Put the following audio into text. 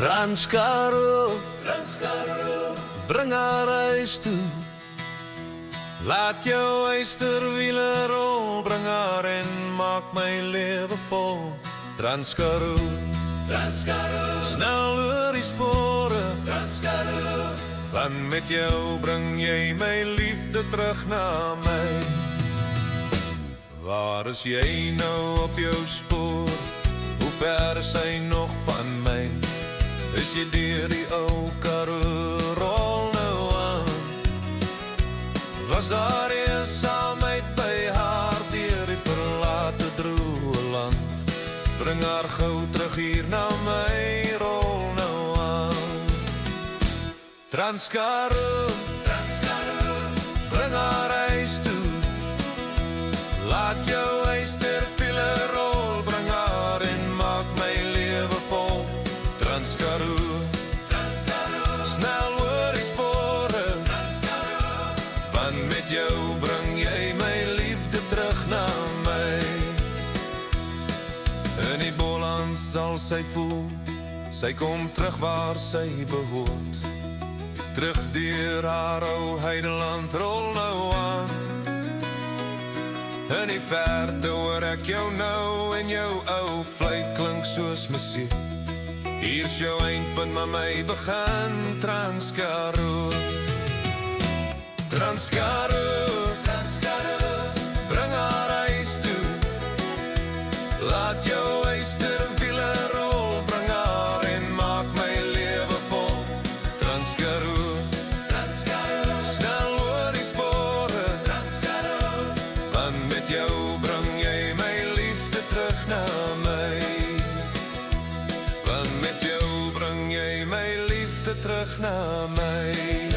Transkaroo, bring haar huis toe. Laat jou eysterwiele rol, bring haar en maak my lewe vol. Transkaroo, snel oor die spore. Want met jou bring jy my liefde terug na my. Waar is jy nou op jou spoor? Hoe ver is hy nog van my? Is jy deur die ou Karoo, rol nou aan? Was daar eensaamheid by haar deur die verlate droë land? Bring haar gou terug hier na my, rol nou aan. Transkaroo, bring haar huis toe. Laat jou eysterwiele rol, bring haar en maak my lewe vol. Transkaroo, snel oor die spore. Want met jou bring jy my liefde terug na my. In die Boland sal sy voel, sy kom terug waar sy behoort. Terug deur haar ou heideland, rol nou aan. In die verte hoor ek jou nou en jou ou fluit klink soos musiek. Hier's jou eindpunt, maar my begin. Transkaroo, bring haar huis toe. Laat jou eysterwiele rol, bring haar en maak my lewe vol. Transkaroo, snel oor die spore. Want met jou bring jy my liefde terug na my. Want met jou bring jy my liefde terug na my.